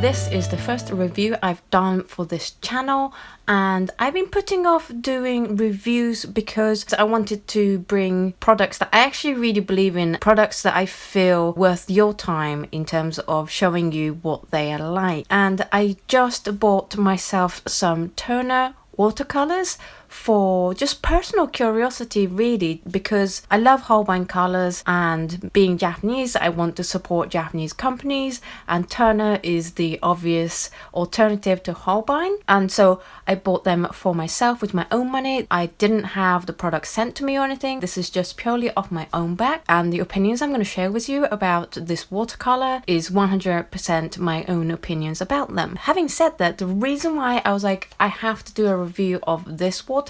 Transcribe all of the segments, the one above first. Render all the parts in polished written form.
this is the first review I've done for this channel, and I've been putting off doing reviews because I wanted to bring products that I actually really believe in, products that I feel worth your time in terms of showing you what they are like. And I just bought myself some toner watercolors for just personal curiosity, really, because I love Holbein colors, and being Japanese, I want to support Japanese companies, and Turner is the obvious alternative to Holbein, and so I bought them for myself with my own money. I didn't have the product sent to me or anything. This is just purely off my own back, and the opinions I'm going to share with you about this watercolor is 100% my own opinions about them. Having said that, the reason why I was like, I have to do a review of this watercolor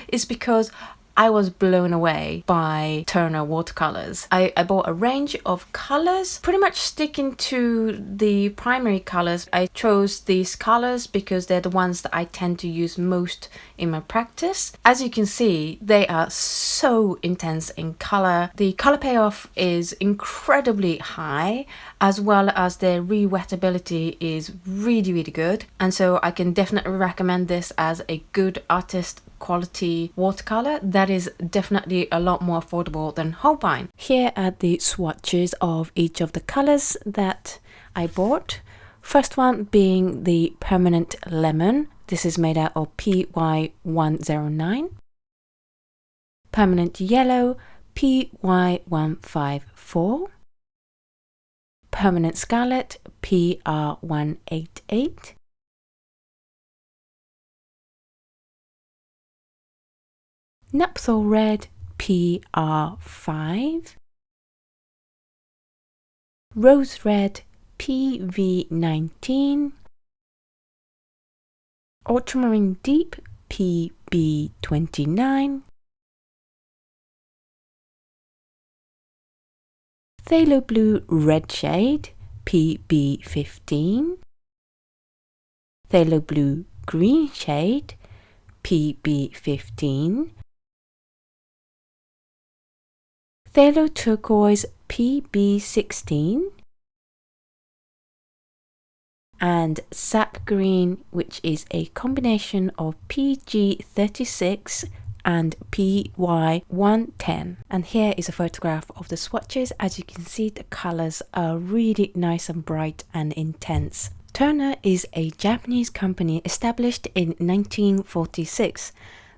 is because I was blown away by Turner watercolors. I bought a range of colors, pretty much sticking to the primary colors. I chose these colors because they're the ones that I tend to use most in my practice. As you can see, they are so intense in color. The color payoff is incredibly high, as well as their re-wetability is really good. And so I can definitely recommend this as a good artist quality watercolor that is definitely a lot more affordable than Holbein. Here are the swatches of each of the colors that I bought. First one being the permanent lemon. This is made out of PY109. Permanent yellow, PY154. Permanent scarlet, PR188. Naphtha red, PR5. Rose red, PV19. Ultramarine deep, PB29. Phthalo blue red shade, PB15. Phthalo blue green shade, PB15. Phthalo turquoise, PB16. And sap green, which is a combination of PG36 and PY110. And here is a photograph of the swatches. As you can see, the colors are really nice and bright and intense. Turner is a Japanese company established in 1946.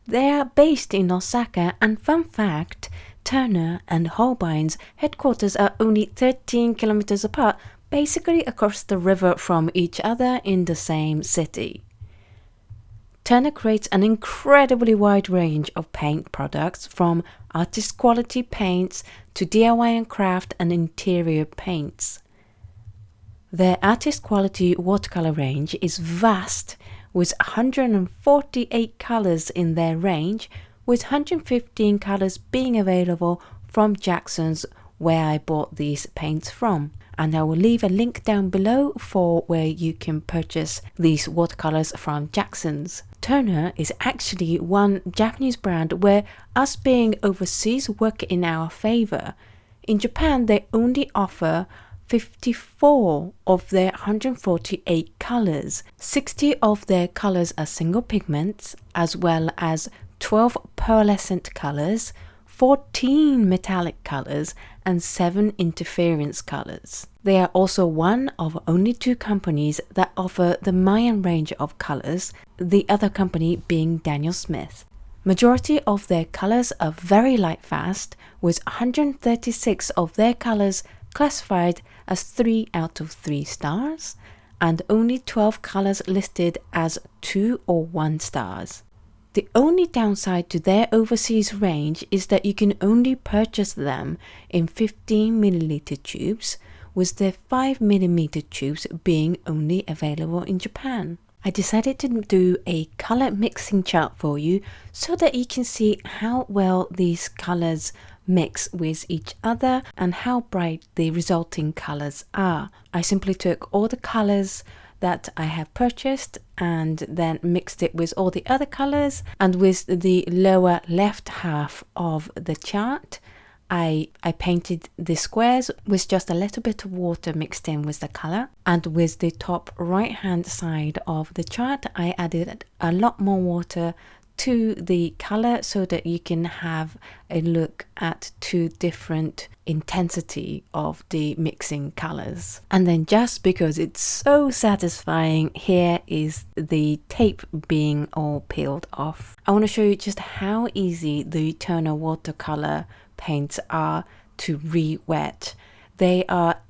They are based in Osaka, and fun fact, Turner and Holbein's headquarters are only 13 kilometers apart, basically across the river from each other in the same city. Turner creates an incredibly wide range of paint products, from artist quality paints to DIY and craft and interior paints. Their artist quality watercolor range is vast, with 148 colors in their range, with 115 colors being available from Jackson's, where I bought these paints from. And I will leave a link down below for where you can purchase these watercolors from Jackson's. Turner is actually one Japanese brand where us being overseas work in our favor. In Japan, they only offer 54 of their 148 colors. 60 of their colors are single pigments, as well as 12 pearlescent colors, 14 metallic colors, and 7 interference colors. They are also one of only 2 companies that offer the Mayan range of colors, the other company being Daniel Smith. Majority of their colors are very light fast, with 136 of their colors classified as 3 out of 3 stars, and only 12 colors listed as 2 or 1 stars. The only downside to their overseas range is that you can only purchase them in 15ml tubes, with their 5mm tubes being only available in Japan. I decided to do a color mixing chart for you so that you can see how well these colors mix with each other and how bright the resulting colors are. I simply took all the colors that I have purchased and then mixed it with all the other colors, and with the lower left half of the chart I painted the squares with just a little bit of water mixed in with the color, and with the top right hand side of the chart I added a lot more water to the color so that you can have a look at two different intensity of the mixing colors. And then, just because it's so satisfying, here is the tape being all peeled off. I want to show you just how easy the Turner watercolor paints are to re-wet. They are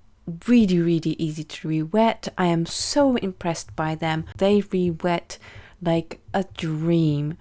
really easy to re-wet. I am so impressed by them. They re-wet like a dream.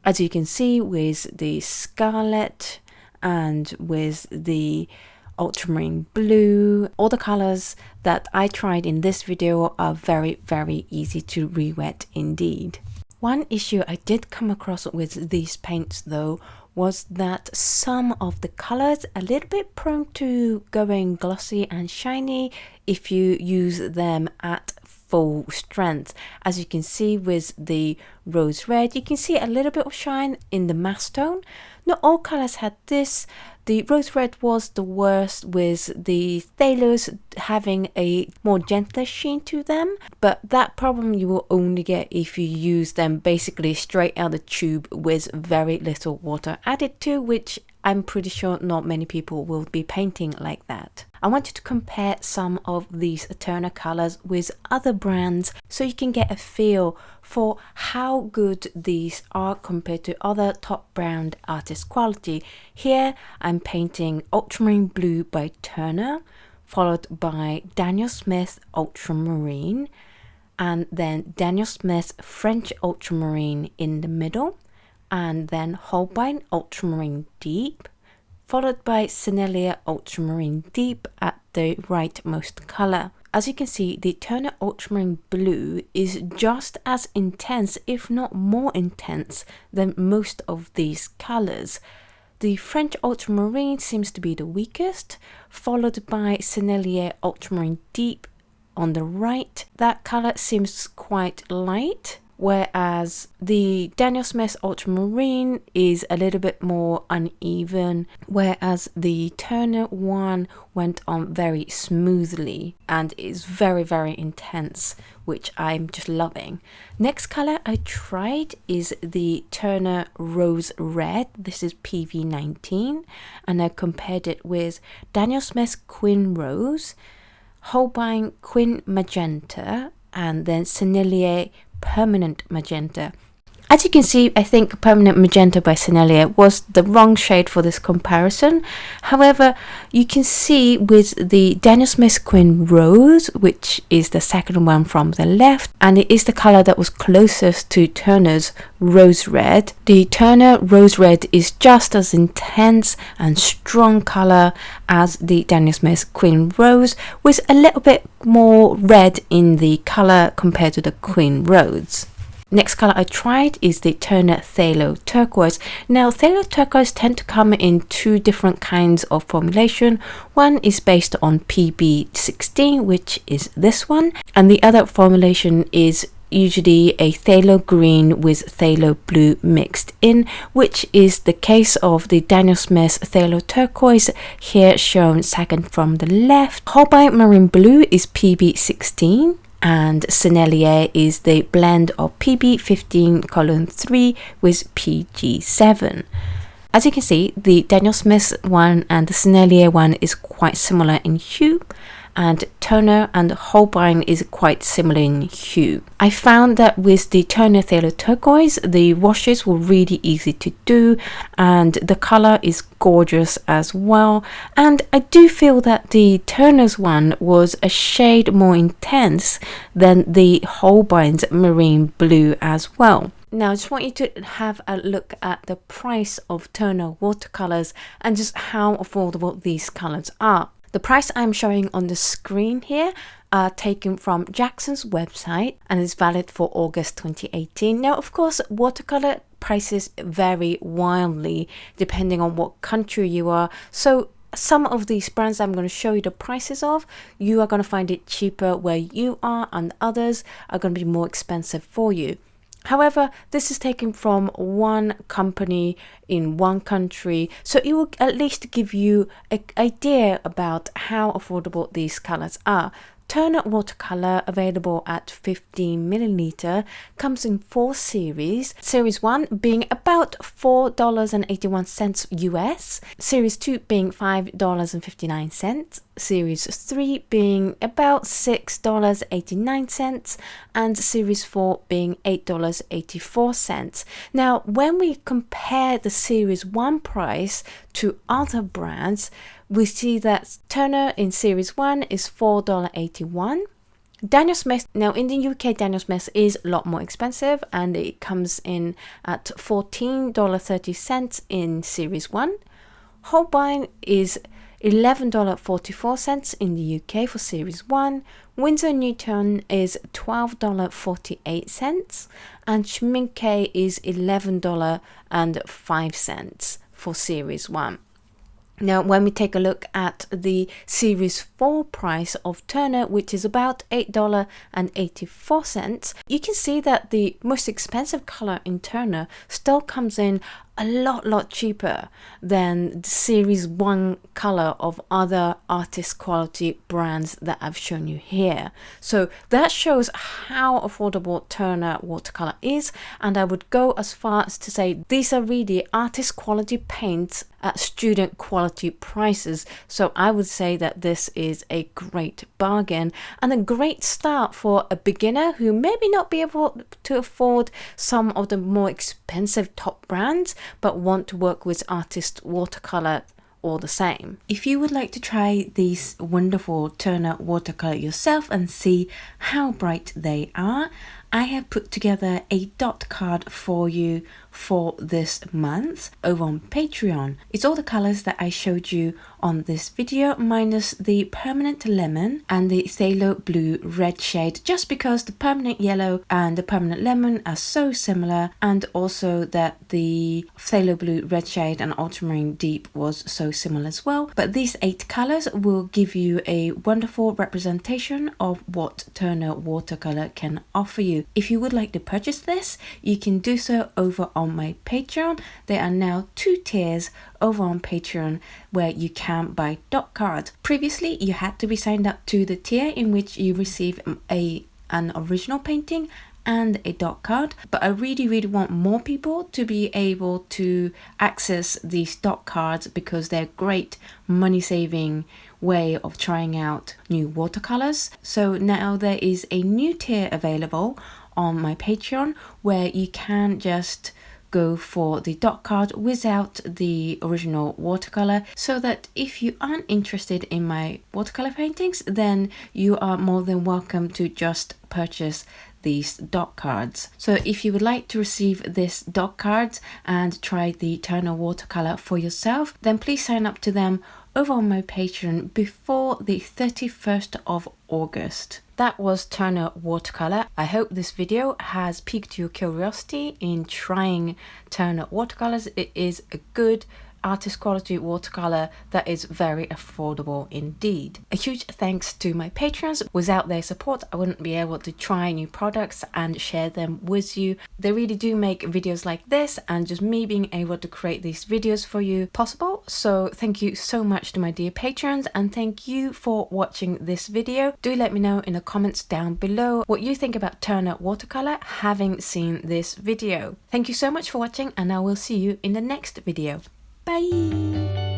As you can see with the scarlet and with the ultramarine blue, all the colors that I tried in this video are very easy to re-wet indeed. One issue I did come across with these paints though was that some of the colors are a little bit prone to going glossy and shiny if you use them at full strength. As you can see with the rose red, you can see a little bit of shine in the mass tone. Not all colors had this. The rose red was the worst, with the phthalos having a more gentler sheen to them, but that problem you will only get if you use them basically straight out the tube with very little water added to, which I'm pretty sure not many people will be painting like that. I wanted to compare some of these Turner colors with other brands so you can get a feel for how good these are compared to other top brand artist quality. Here I'm painting Ultramarine Blue by Turner, followed by Daniel Smith Ultramarine, and then Daniel Smith French Ultramarine in the middle, and then Holbein Ultramarine Deep, followed by Sennelier Ultramarine Deep at the rightmost color. As you can see, the Turner Ultramarine Blue is just as intense, if not more intense, than most of these colors. The French Ultramarine seems to be the weakest, followed by Sennelier Ultramarine Deep on the right. That color seems quite light, whereas the Daniel Smith Ultramarine is a little bit more uneven, whereas the Turner one went on very smoothly and is very intense, which I'm just loving. Next color I tried is the Turner Rose Red. This is PV19, and I compared it with Daniel Smith's Quin Rose, Holbein Quin Magenta, and then Sennelier Permanent Magenta. As you can see, I think Permanent Magenta by Sennelier was the wrong shade for this comparison. However, you can see with the Daniel Smith Quin Rose, which is the second one from the left, and it is the color that was closest to Turner's Rose Red. The Turner Rose Red is just as intense and strong color as the Daniel Smith Quin Rose, with a little bit more red in the color compared to the Quin Rose. Next color I tried is the Turner Phthalo Turquoise. Now, Phthalo Turquoise tend to come in two different kinds of formulation. One is based on PB16, which is this one, and the other formulation is usually a phthalo green with phthalo blue mixed in, which is the case of the Daniel Smith Phthalo Turquoise, here shown second from the left. Holbein Marine Blue is PB16, and Sennelier is the blend of PB15:3 with PG7. As you can see, the Daniel Smith one and the Sennelier one is quite similar in hue, and Turner and Holbein is quite similar in hue. I found that with the Turner Phthalo Turquoise, the washes were really easy to do, and the color is gorgeous as well. And I do feel that the Turner's one was a shade more intense than the Holbein's Marine Blue as well. Now, I just want you to have a look at the price of Turner watercolors and just how affordable these colors are. The price I'm showing on the screen here are taken from Jackson's website and is valid for August 2018. Now, of course, watercolor prices vary wildly depending on what country you are. So some of these brands I'm going to show you the prices of, you are going to find it cheaper where you are, and others are going to be more expensive for you. However, this is taken from one company in one country, so it will at least give you an idea about how affordable these colors are. Turner watercolor, available at 15 milliliter, comes in 4 series. Series 1 being about $4.81 US, Series 2 being $5.59, Series 3 being about $6.89, and Series 4 being $8.84. Now, when we compare the Series 1 price to other brands, we see that Turner in Series 1 is $4.81. Daniel Smith, now in the UK, Daniel Smith is a lot more expensive, and it comes in at $14.30 in Series 1. Holbein is $11.44 in the UK for Series 1. Winsor & Newton is $12.48, and Schmincke is $11.05 for Series 1. Now, when we take a look at the Series 4 price of Turner, which is about $8.84, you can see that the most expensive color in Turner still comes in a lot cheaper than the Series 1 color of other artist quality brands that I've shown you here. So that shows how affordable Turner watercolor is, and I would go as far as to say these are really artist quality paints at student quality prices. So I would say that this is a great bargain and a great start for a beginner who maybe not be able to afford some of the more expensive top brands, but want to work with artist watercolor all the same. If you would like to try these wonderful Turner watercolor yourself and see how bright they are, I have put together a dot card for you for this month over on Patreon. It's all the colors that I showed you on this video minus the permanent lemon and the phthalo blue red shade, just because the permanent yellow and the permanent lemon are so similar, and also that the phthalo blue red shade and ultramarine deep was so similar as well. But these 8 colors will give you a wonderful representation of what Turner watercolor can offer you. If you would like to purchase this, you can do so over on my Patreon. There are now 2 tiers over on Patreon where you can buy dot cards. Previously, you had to be signed up to the tier in which you receive an original painting and a dot card, but I really want more people to be able to access these dot cards because they're great money saving way of trying out new watercolors. So now there is a new tier available on my Patreon where you can just go for the dot card without the original watercolor, so that if you aren't interested in my watercolor paintings, then you are more than welcome to just purchase these dot cards. So if you would like to receive this dot cards and try the Turner watercolor for yourself, then please sign up to them over on my Patreon before the 31st of August. That was Turner watercolor. I hope this video has piqued your curiosity in trying Turner watercolors. It is a good artist quality watercolor that is very affordable indeed. A huge thanks to my patrons. Without their support, I wouldn't be able to try new products and share them with you. They really do make videos like this, and just me being able to create these videos for you possible. So thank you so much to my dear patrons, and thank you for watching this video. Do let me know in the comments down below what you think about Turner watercolor having seen this video. Thank you so much for watching, and I will see you in the next video. Bye!